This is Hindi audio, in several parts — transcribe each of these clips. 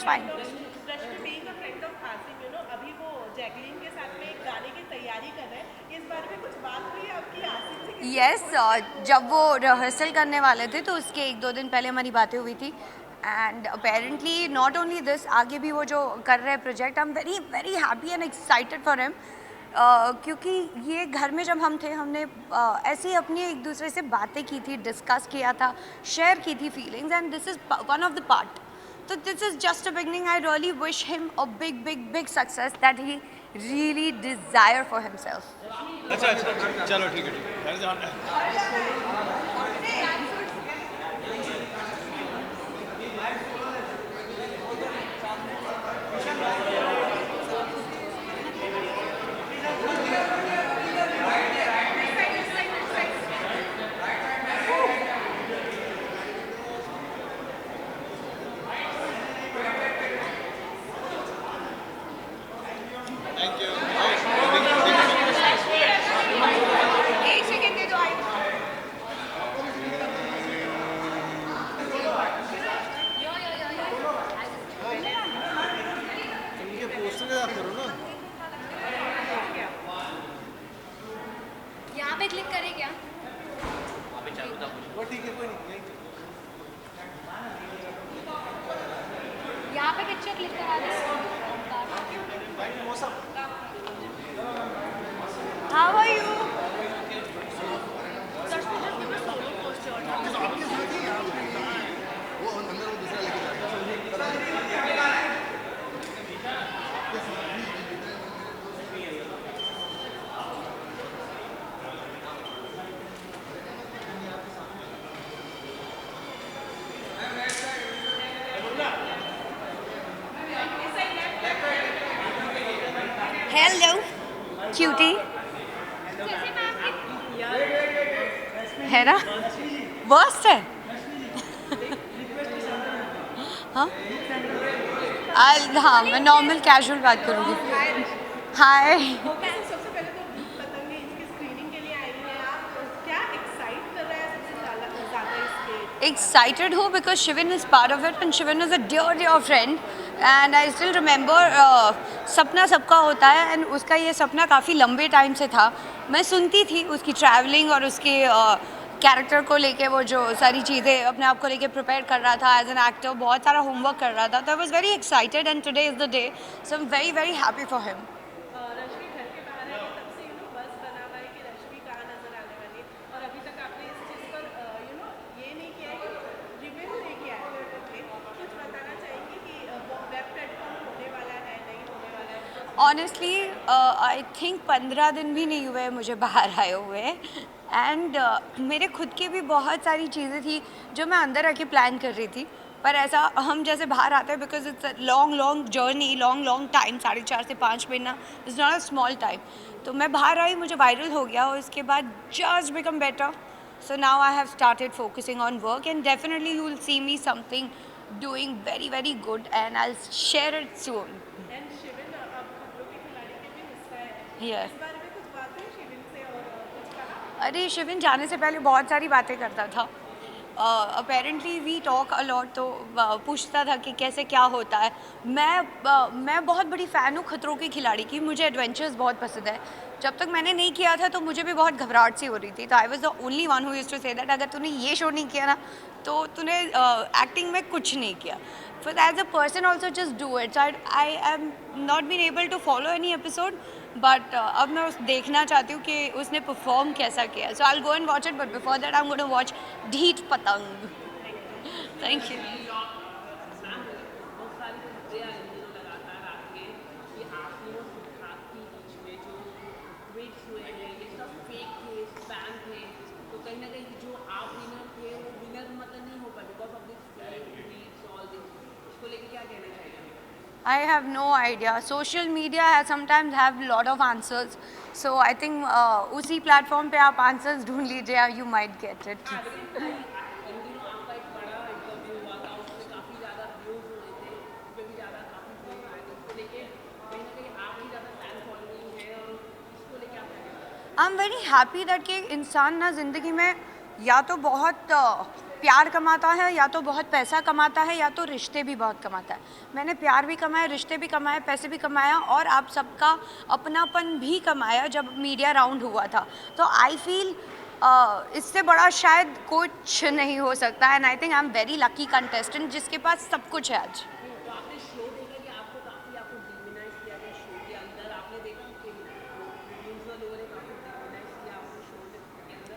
It's fine. अभी वो जैकलीन के साथ में एक गाने की तैयारी कर रहे हैं, इस बारे में कुछ बात हुई आपकी आसिफ से? यस, जब वो रिहर्सल करने वाले थे तो उसके 1-2 दिन पहले हमारी बातें हुई थी। And apparently not only this, आगे भी वो जो कर रहे हैं project, I am very very happy and excited for him. क्योंकि ये घर में जब हम थे, हमने ऐसे ही अपनी एक दूसरे से बातें की थी, डिस्कस किया था, शेयर की थी feelings, and this is one of the part. So this is just a beginning. I really wish him a big, big, big success that he really desire for himself. अच्छा अच्छा चलो ठीक है ठीक है। Thank you. एक सेकंड दे दो, आई ये पोस्टर के साथ करो ना। यहाँ पे क्लिक करें क्या? वो ठीक है कोई नहीं। यहाँ पे पिक्चर क्लिक करा दे। How are you? Hello, cutie. है ना? वर्स्ट है। हाँ? हाँ, मैं नॉर्मल कैजुअल बात करूँगी। हाय। सबसे पहले तो पतंगे इसकी स्क्रीनिंग के लिए आई हैं आप, क्या एक्साइट कर रहा है सबसे ज़्यादा इसके? Excited हूँ because Shivin is part of it and Shivin is a dear dear friend and I still remember सपना सबका होता है and उसका ये सपना काफ़ी लंबे टाइम से था। मैं सुनती थी उसकी ट्रैवलिंग और उसके कैरेक्टर को लेके, वो जो सारी चीज़ें अपने आप को लेके प्रिपेयर कर रहा था एज एन एक्टर, बहुत सारा होमवर्क कर रहा था, तो I was very excited and today is the day, so I am very very happy for him. Rashmi घर के बाहर है, तब से बस बना हुआ है कि रश्मि कहाँ नजर आने वाली है, और अभी तक आपने इस चीज़ पर ये नहीं किया है कि रिव्यू नहीं किया है करके। कुछ बताना चाहेंगे कि वो वेब प्लेटफॉर्म होने वाला है, नहीं होने वाला है? ऑनेस्टली आई थिंक 15 दिन भी नहीं हुए मुझे बाहर आए हुए, एंड मेरे खुद की भी बहुत सारी चीज़ें थी जो मैं अंदर आके प्लान कर रही थी, पर ऐसा हम जैसे बाहर आते हैं because it's a long long journey, long long time, 4.5 से 5 महीना is not a small time. तो मैं बाहर आई, मुझे वायरल हो गया और उसके बाद just become better, so now I have started focusing on work and definitely you will see me something doing very very good and I'll share it soon. And Shivin अब खतरों के खिलाड़ी के भी हिस्सा है, Yeah. इस बारे में कुछ बात है शिविन से और कुछ कहा? अरे शिविन जाने से पहले बहुत सारी बातें करता था, अपेरेंटली वी टॉक अलॉट, तो पूछता था कि कैसे क्या होता है। मैं बहुत बड़ी फ़ैन हूँ खतरों के खिलाड़ी की, मुझे एडवेंचर्स बहुत पसंद है। जब तक मैंने नहीं किया था तो मुझे भी बहुत घबराहट सी हो रही थी, तो I was the only one who used to say that अगर तूने ये शो नहीं किया ना तो तूने एक्टिंग में कुछ नहीं किया। फिर as a person also just do it. I am not been able to follow any episode, but अब मैं उस देखना चाहती हूँ कि उसने परफॉर्म कैसा किया, so I will go and watch it, but before that I am gonna watch Dheeth Patang. Thank you. I have no idea. Social media has sometimes have lot of answers. So I think उसी platform पे आप answers ढूंढ लीजिए, you might get it. I'm very happy that कि इंसान ना ज़िंदगी में या तो बहुत प्यार कमाता है, या तो बहुत पैसा कमाता है, या तो रिश्ते भी बहुत कमाता है। मैंने प्यार भी कमाया, रिश्ते भी कमाए, पैसे भी कमाया, और आप सबका अपनापन भी कमाया जब मीडिया राउंड हुआ था। तो आई फील इससे बड़ा शायद कुछ नहीं हो सकता। And I think I am very lucky contestant जिसके पास सब कुछ है आज। तो आपने शो देखा कि आपको काफ़ी आपको डिमोनाइज किया गया शो के अंदर, आपने देखा कि रिव्यूज़ लोगों ने काफ़ी डिमोनाइज किया आपको शो के अंदर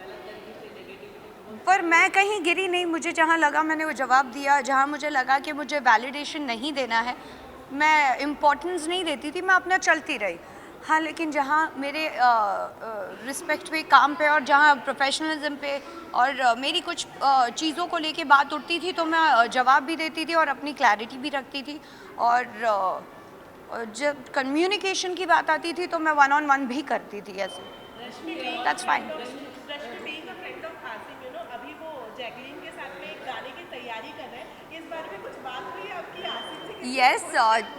गलत तरीके से नेगेटिविटी। पर मैं कहीं गिरी नहीं, मुझे जहाँ लगा मैंने वो जवाब दिया। जहाँ मुझे लगा कि मुझे वैलिडेशन नहीं देना है, मैं इम्पोर्टेंस नहीं देती थी, मैं अपना चलती रही। हाँ, लेकिन जहाँ मेरे रिस्पेक्ट पे, काम पे, और जहाँ प्रोफेशनलिज्म पे और मेरी कुछ चीज़ों को लेके बात उठती थी तो मैं जवाब भी देती थी और अपनी क्लैरिटी भी रखती थी। और जब कम्युनिकेशन की बात आती थी तो मैं 1-on-1 भी करती थी ऐसे। That's fine. Rashmi being a friend of Asif, अभी वो जैकलीन के साथ में एक गाने की तैयारी कर रहे हैं, इस बारे में कुछ बात हुई आपकी आसिफ से? यस,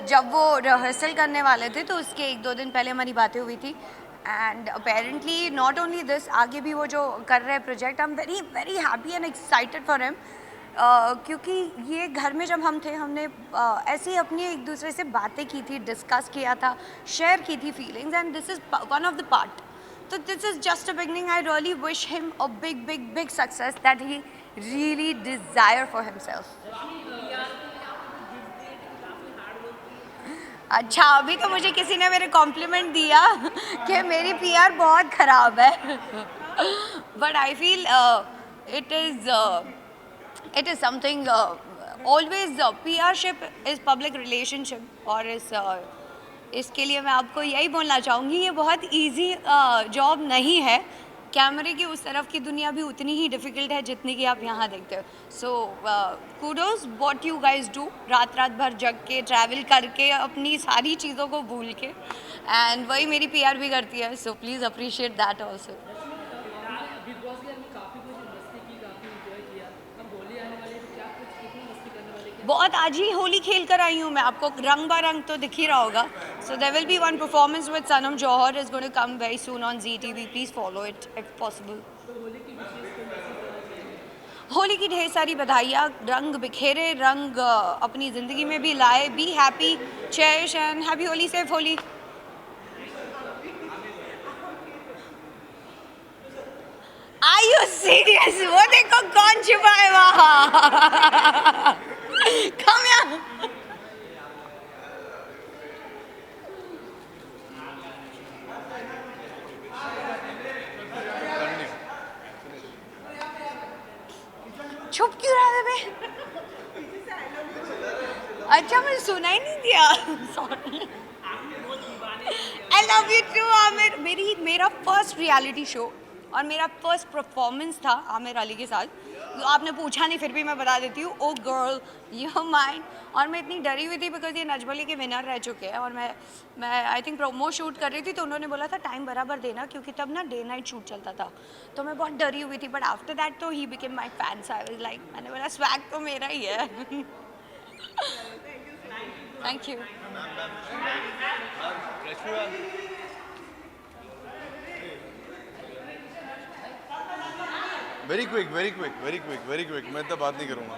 जब वो रिहर्सल करने वाले थे तो उसके 1-2 दिन पहले हमारी बातें हुई थी। And apparently not only this, आगे भी वो जो कर रहे हैं project, I am very very happy and excited for him. क्योंकि ये घर में जब हम थे, हमने ऐसे ही अपनी एक दूसरे से बातें की थी, डिस्कस किया था, शेयर की थी feelings, and this is one of the part. So this is just a beginning. I really wish him a big, big, big success that he really desire for himself. अच्छा, अभी तो मुझे किसी ने मेरे कॉम्प्लीमेंट दिया कि मेरी पीआर बहुत ख़राब है। But I feel it is something always PRship is public relationship, और इसके लिए मैं आपको यही बोलना चाहूँगी, ये बहुत इजी जॉब नहीं है। कैमरे की उस तरफ की दुनिया भी उतनी ही डिफ़िकल्ट है जितनी कि आप यहाँ देखते हो। So kudos what you guys do, रात रात भर जग के, ट्रैवल करके, अपनी सारी चीज़ों को भूल के, एंड वही मेरी पीआर भी करती है। So please appreciate that also. Big boss के अंदर काफ़ी कुछ मस्ती की, काफ़ी इंजॉय किया। अब होली आने वाली है तो क्या कुछ कितनी मस्ती करने वाले हैं? बहुत आज ही होली खेल कर आई हूँ मैं, आपको रंग बरंग तो दिख ही रहा होगा। So there will be one performance with Sanam Johar is going to come very soon on ZTV, please follow it if possible. Holi की ढेर सारी बधाइयाँ, रंग बिखेरे, रंग अपनी ज़िंदगी में भी लाए। Be happy, cherish and happy Holi, safe Holi. Are you serious? वो देखो कौन छुपा है वहाँ। Come here. छुप क्यों रहा है बे? अच्छा, मुझे सुना ही नहीं दिया। Sorry. I love you too, Aamir. मेरा फर्स्ट रियलिटी शो और मेरा फर्स्ट परफॉर्मेंस था आमिर अली के साथ। तो आपने पूछा नहीं, फिर भी मैं बता देती हूँ। ओ गर्ल यू माइंड। और मैं इतनी डरी हुई थी बिकॉज ये नजबली के विनर रह चुके हैं, और मैं आई थिंक प्रोमो शूट कर रही थी, तो उन्होंने बोला था टाइम बराबर देना, क्योंकि तब ना डे नाइट शूट चलता था। तो मैं बहुत डरी हुई थी, बट आफ्टर दैट तो he became my fan. I was like, मैंने बोला स्वैग तो मेरा ही है। Thank you. Very quick very quick very quick very quick, मैं इतना बात नहीं करूँगा।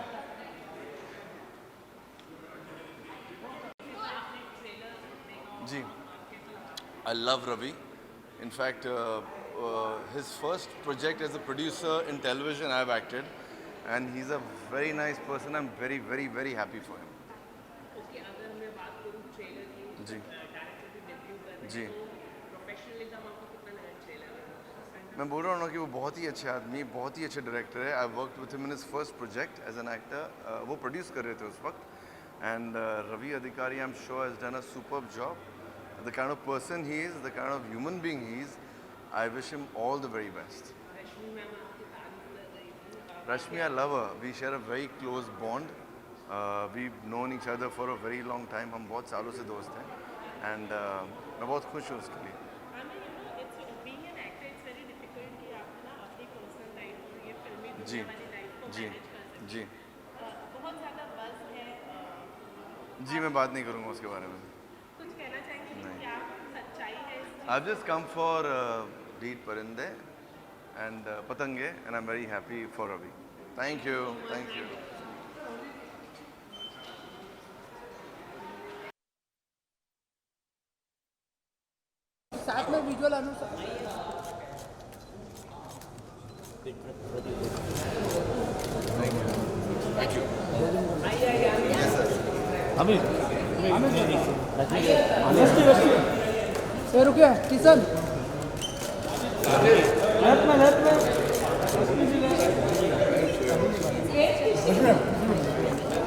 जी, I love Ravi. In fact, his first project as a producer in television I've acted, and he's a very nice person. I'm very very very happy for him. Okay, अगर मैं बात करूँ ट्रेलर की, जी डायरेक्टर भी डेब्यू कर रहे जी, हैं, तो प्रोफेशनलिज्म आपको कितना लगा ट्रेलर में? मैं बोल रहा हूँ ना कि वो बहुत ही अच्छे आदमी, बहुत ही अच्छे डायरेक्टर है। I worked with him in his first project as an actor. वो प्रोड्यूस कर रहे थे उस वक्त, and Ravi Adhikari I am sure has done a superb job. The kind of person he is, the kind of human being he is, I wish him all the very best. Rashmi ma'am आपकी तारीफ कर रही थी। Rashmi, I love her. We share a very close bond. We've known each other for a very long time. हम बहुत सालों से दोस्त हैं, and मैं बहुत खुश हूँ उसके लिए। it's being an actor, it's very difficult कि आप ना अपनी पर्सनल लाइफ और ये फिल्मी जी दुनिया वाली लाइफ को जी मैनेज कर सकें। जी बहुत ज़्यादा बज़ है। जी, मैं बात नहीं करूँगा उसके बारे में। कुछ कहना चाहेंगे कि क्या सच्चाई है इस चीज़? I've just come for Deed Parinde and Patange, and I'm very happy for Ravi. Thank you. Thank you. साथ में विजुअल अनुसार अमित रुकिए किशन